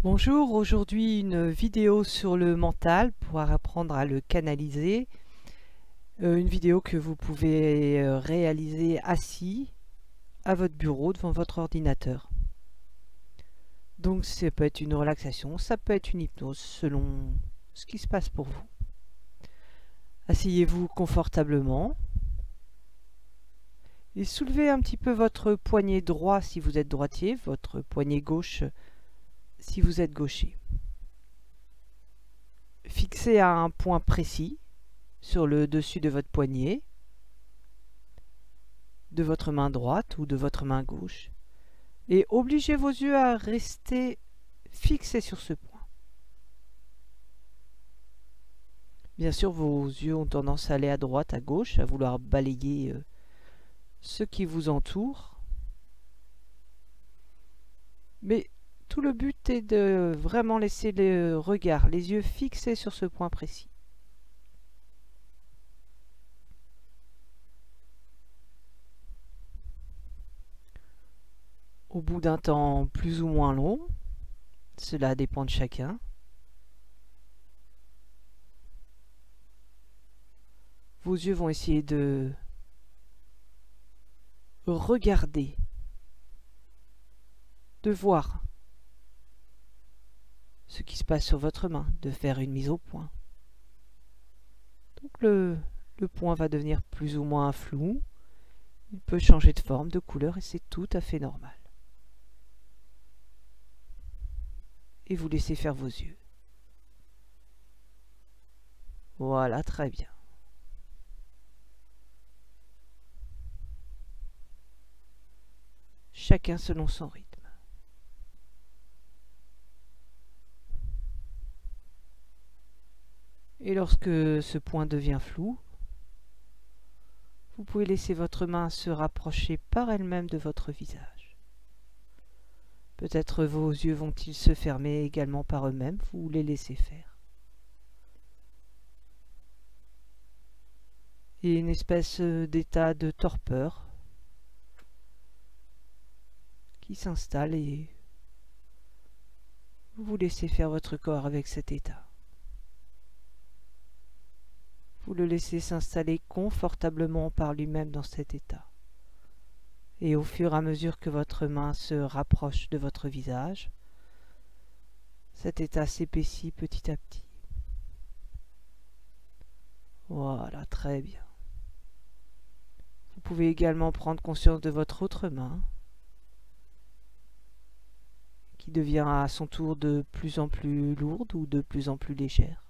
Bonjour, aujourd'hui une vidéo sur le mental pour apprendre à le canaliser. Une vidéo que vous pouvez réaliser assis à votre bureau devant votre ordinateur. Donc ça peut être une relaxation, ça peut être une hypnose selon ce qui se passe pour vous. Asseyez-vous confortablement et soulevez un petit peu votre poignet droit si vous êtes droitier, votre poignet gauche si vous êtes gaucher. Fixez à un point précis sur le dessus de votre poignet, de votre main droite ou de votre main gauche, et obligez vos yeux à rester fixés sur ce point. Bien sûr, vos yeux ont tendance à aller à droite, à gauche, à vouloir balayer ce qui vous entoure. Mais tout le but est de vraiment laisser le regard, les yeux fixés sur ce point précis. Au bout d'un temps plus ou moins long, cela dépend de chacun, vos yeux vont essayer de regarder, de voir ce qui se passe sur votre main, de faire une mise au point. Donc le point va devenir plus ou moins flou, il peut changer de forme, de couleur, et c'est tout à fait normal. Et vous laissez faire vos yeux. Voilà, très bien. Chacun selon son rythme. Et lorsque ce point devient flou, vous pouvez laisser votre main se rapprocher par elle-même de votre visage. Peut-être vos yeux vont-ils se fermer également par eux-mêmes, vous les laissez faire. Et une espèce d'état de torpeur qui s'installe et vous laissez faire votre corps avec cet état. Vous le laissez s'installer confortablement par lui-même dans cet état. Et au fur et à mesure que votre main se rapproche de votre visage, cet état s'épaissit petit à petit. Voilà, très bien. Vous pouvez également prendre conscience de votre autre main, qui devient à son tour de plus en plus lourde ou de plus en plus légère.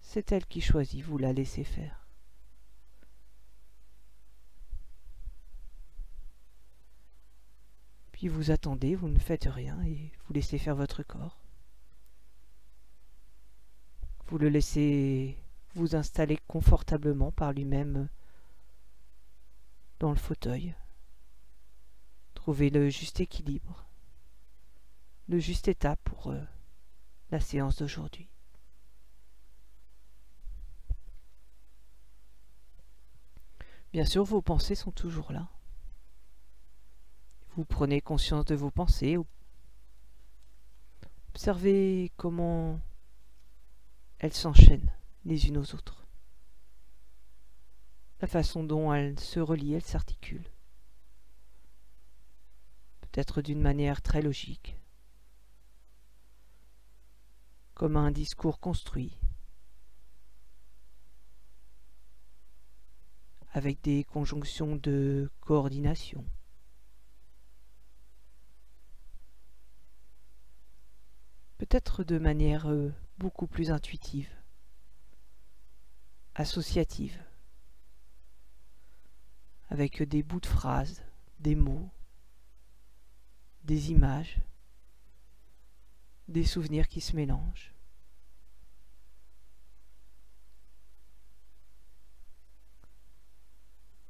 C'est elle qui choisit, vous la laissez faire. Puis vous attendez, vous ne faites rien et vous laissez faire votre corps. Vous le laissez vous installer confortablement par lui-même dans le fauteuil. Trouvez le juste équilibre, le juste état pour la séance d'aujourd'hui. Bien sûr, vos pensées sont toujours là. Vous prenez conscience de vos pensées. Observez comment elles s'enchaînent les unes aux autres. La façon dont elles se relient, elles s'articulent. Peut-être d'une manière très logique, comme un discours construit, avec des conjonctions de coordination. Peut-être de manière beaucoup plus intuitive, associative, avec des bouts de phrases, des mots, des images, des souvenirs qui se mélangent.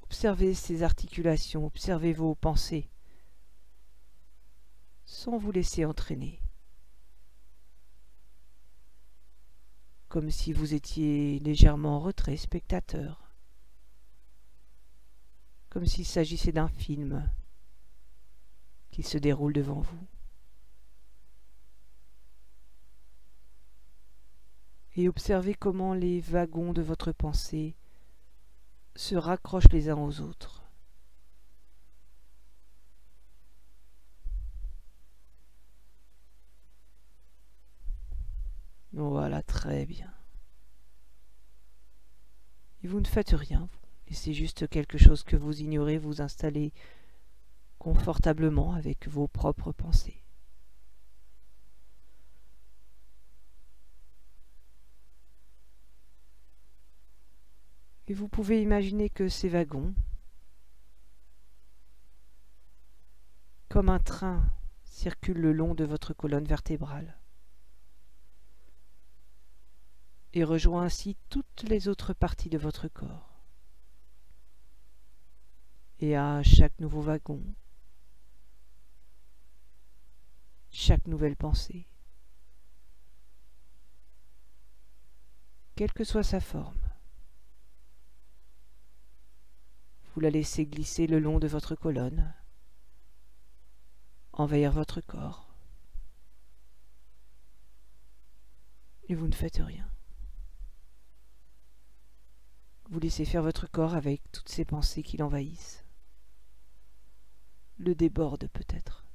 Observez ces articulations, observez vos pensées, sans vous laisser entraîner. Comme si vous étiez légèrement en retrait, spectateur. Comme s'il s'agissait d'un film qui se déroule devant vous. et observez comment les wagons de votre pensée se raccrochent les uns aux autres. Voilà, très bien. Et vous ne faites rien, laissez juste quelque chose que vous ignorez vous installer confortablement avec vos propres pensées. Et vous pouvez imaginer que ces wagons, comme un train, circulent le long de votre colonne vertébrale et rejoint ainsi toutes les autres parties de votre corps. Et à chaque nouveau wagon, chaque nouvelle pensée, quelle que soit sa forme, vous la laissez glisser le long de votre colonne, envahir votre corps, et vous ne faites rien. Vous laissez faire votre corps avec toutes ces pensées qui l'envahissent, le débordent peut-être.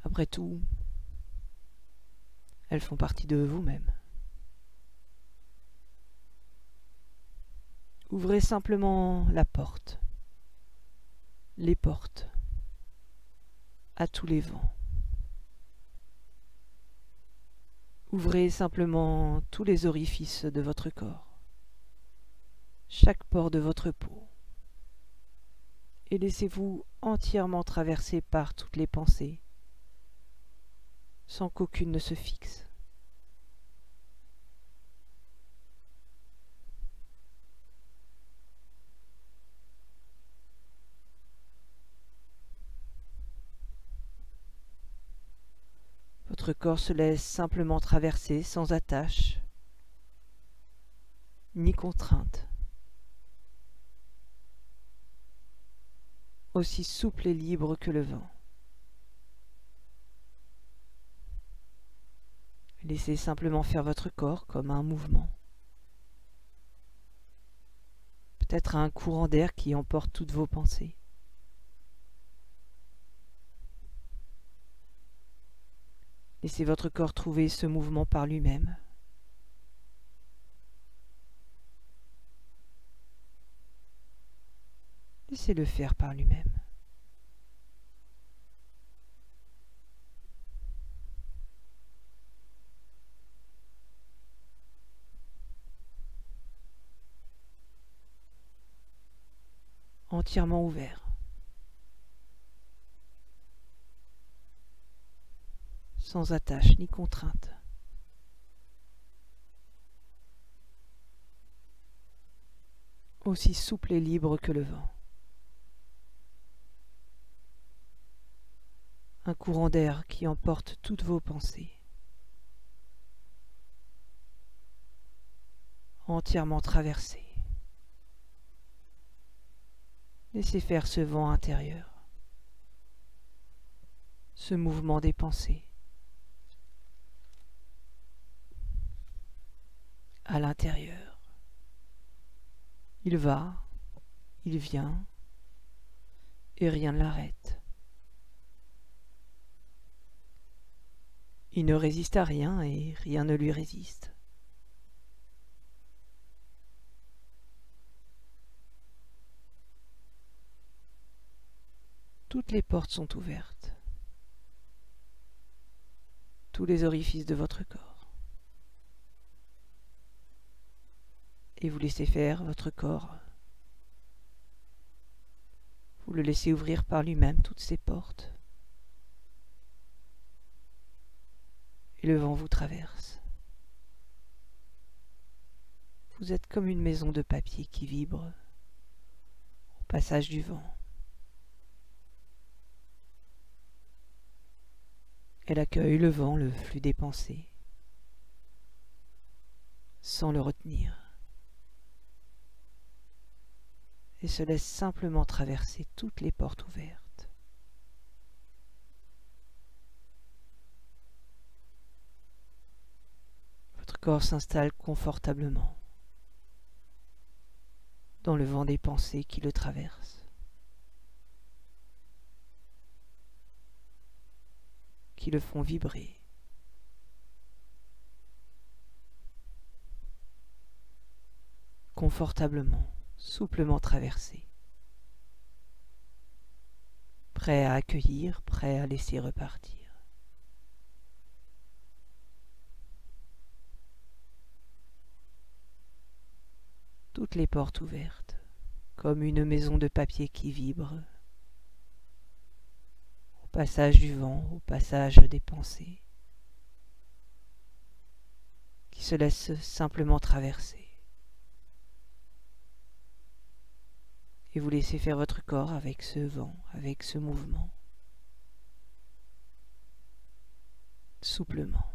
Après tout, elles font partie de vous-même. Ouvrez simplement la porte, les portes, à tous les vents. Ouvrez simplement tous les orifices de votre corps, chaque pore de votre peau, et laissez-vous entièrement traverser par toutes les pensées, sans qu'aucune ne se fixe. Votre corps se laisse simplement traverser sans attache, ni contrainte. Aussi souple et libre que le vent. Laissez simplement faire votre corps comme un mouvement. Peut-être un courant d'air qui emporte toutes vos pensées. Laissez votre corps trouver ce mouvement par lui-même. Laissez-le faire par lui-même. Entièrement ouvert. Sans attache ni contrainte. Aussi souple et libre que le vent. Un courant d'air qui emporte toutes vos pensées. Entièrement traversé. Laissez faire ce vent intérieur, ce mouvement des pensées. À l'intérieur. Il va, il vient, et rien ne l'arrête. Il ne résiste à rien et rien ne lui résiste. Toutes les portes sont ouvertes. Tous les orifices de votre corps. Et vous laissez faire votre corps. Vous le laissez ouvrir par lui-même toutes ces portes. Et le vent vous traverse. Vous êtes comme une maison de papier qui vibre au passage du vent. Elle accueille le vent, le flux des pensées, sans le retenir. Et se laisse simplement traverser toutes les portes ouvertes. corps s'installe confortablement dans le vent des pensées qui le traversent, qui le font vibrer. Confortablement, souplement traversé, prêt à accueillir, prêt à laisser repartir. Toutes les portes ouvertes, comme une maison de papier qui vibre, au passage du vent, au passage des pensées, qui se laissent simplement traverser. Et vous laissez faire votre corps avec ce vent, avec ce mouvement, souplement,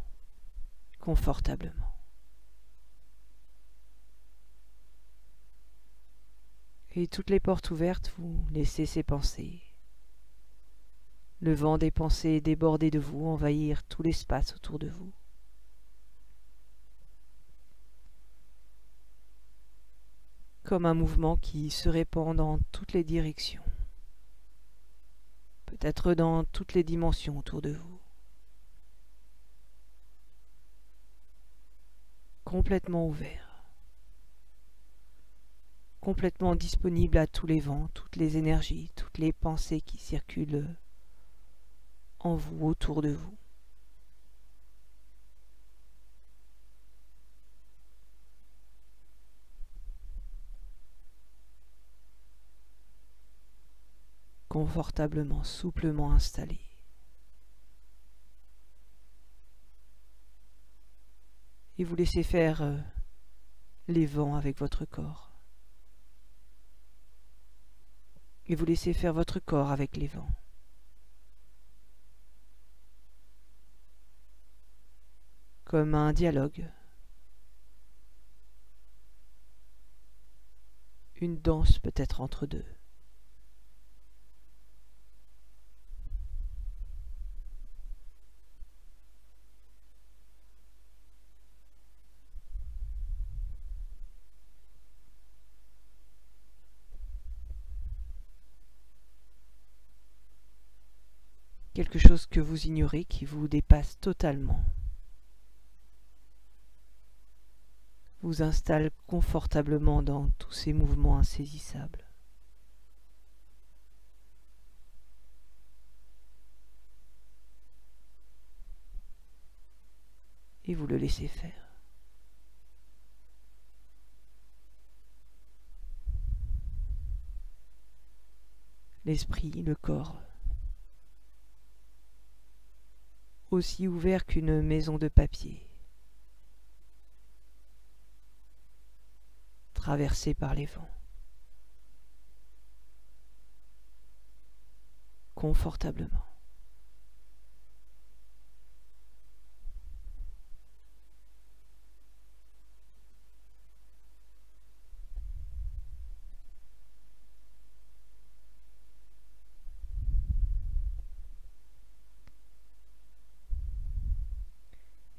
confortablement. Et toutes les portes ouvertes, vous laissez ces pensées, le vent des pensées déborder de vous, envahir tout l'espace autour de vous. Comme un mouvement qui se répand dans toutes les directions, peut-être dans toutes les dimensions autour de vous. Complètement ouvert, complètement disponible à tous les vents, toutes les énergies, toutes les pensées qui circulent en vous, autour de vous. Confortablement, souplement installé. Et vous laissez faire les vents avec votre corps. Et vous laissez faire votre corps avec les vents. Comme un dialogue. Une danse peut-être entre deux. Quelque chose que vous ignorez, qui vous dépasse totalement, vous installe confortablement dans tous ces mouvements insaisissables. Et vous le laissez faire. L'esprit, le corps, aussi ouvert qu'une maison de papier, traversée par les vents, confortablement.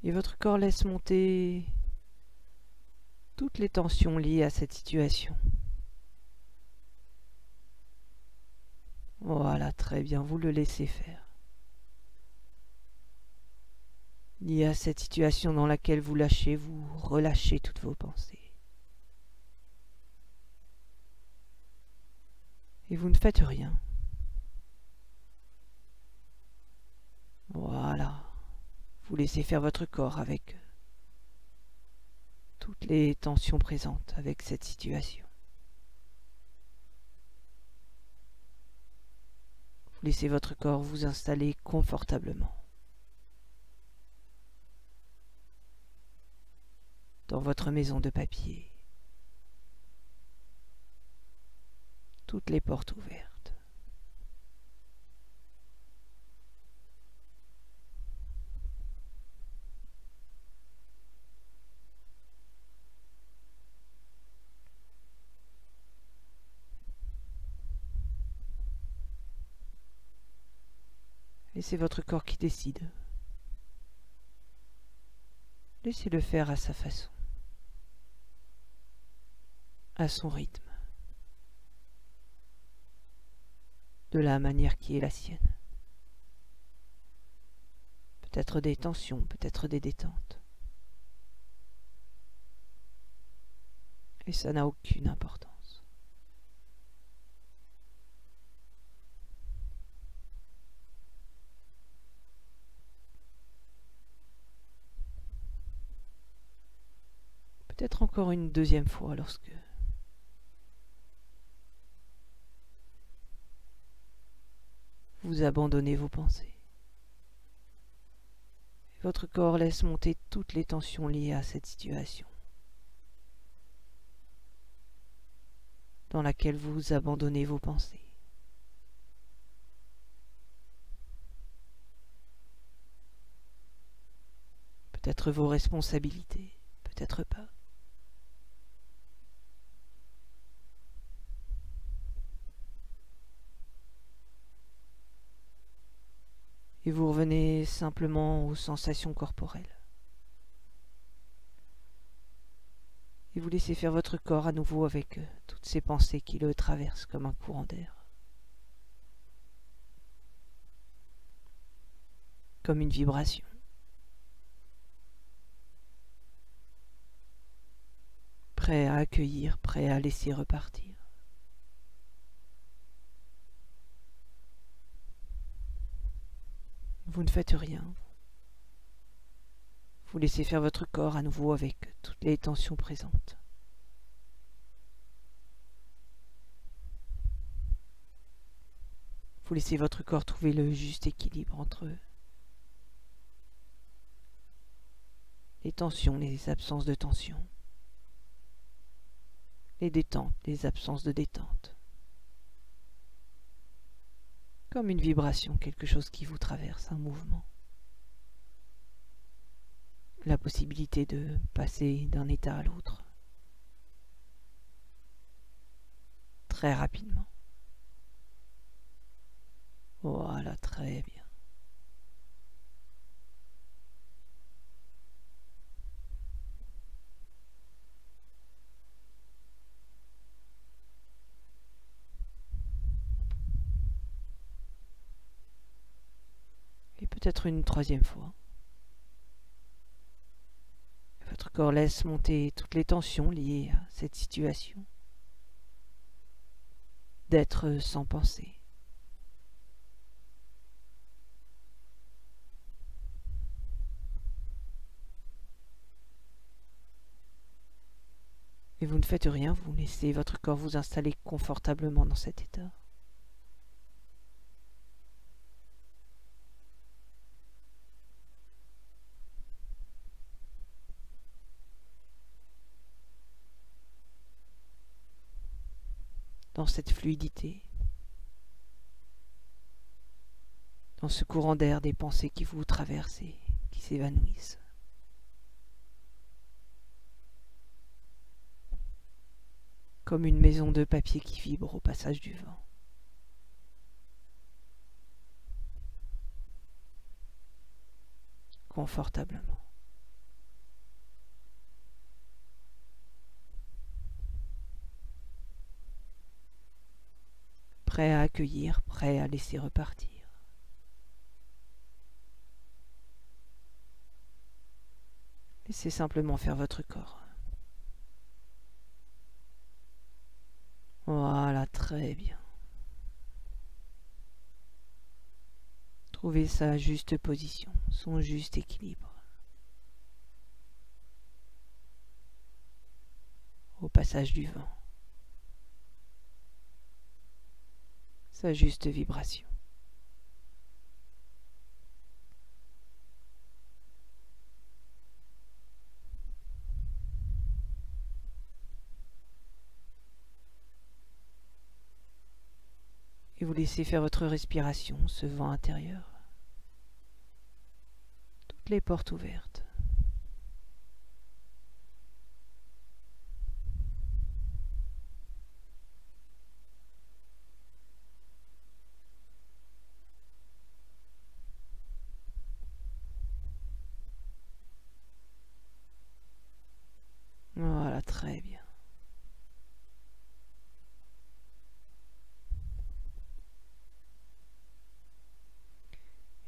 Et votre corps laisse monter toutes les tensions liées à cette situation. Voilà, très bien, vous le laissez faire. Lié à cette situation dans laquelle vous lâchez, vous relâchez toutes vos pensées. Et vous ne faites rien. Voilà. Vous laissez faire votre corps avec toutes les tensions présentes avec cette situation. Vous laissez votre corps vous installer confortablement dans votre maison de papier. Toutes les portes ouvertes. Et c'est votre corps qui décide. Laissez-le faire à sa façon, à son rythme, de la manière qui est la sienne. Peut-être des tensions, peut-être des détentes. Et ça n'a aucune importance. Peut-être encore une deuxième fois lorsque vous abandonnez vos pensées. Votre corps laisse monter toutes les tensions liées à cette situation, dans laquelle vous abandonnez vos pensées. Peut-être vos responsabilités, peut-être pas. Et vous revenez simplement aux sensations corporelles. Et vous laissez faire votre corps à nouveau avec toutes ces pensées qui le traversent comme un courant d'air. Comme une vibration. Prêt à accueillir, prêt à laisser repartir. Vous ne faites rien. Vous laissez faire votre corps à nouveau avec toutes les tensions présentes. Vous laissez votre corps trouver le juste équilibre entre les tensions, les absences de tension, les détentes, les absences de détente. Comme une vibration, quelque chose qui vous traverse, un mouvement. La possibilité de passer d'un état à l'autre. Très rapidement. Voilà, très bien. Et peut-être une troisième fois. Votre corps laisse monter toutes les tensions liées à cette situation. D'être sans pensée. Et vous ne faites rien, vous laissez votre corps vous installer confortablement dans cet état. Dans cette fluidité, dans ce courant d'air des pensées qui vous traversent et qui s'évanouissent. Comme une maison de papier qui vibre au passage du vent. Confortablement. Prêt à accueillir, prêt à laisser repartir. Laissez simplement faire votre corps. Voilà, très bien. Trouvez sa juste position, son juste équilibre. Au passage du vent. Sa juste vibration. Et vous laissez faire votre respiration, ce vent intérieur. Toutes les portes ouvertes. Très bien.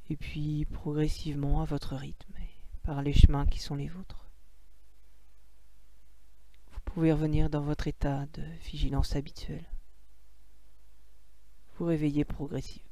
Et puis progressivement à votre rythme, et par les chemins qui sont les vôtres. Vous pouvez revenir dans votre état de vigilance habituel. Vous réveillez progressivement.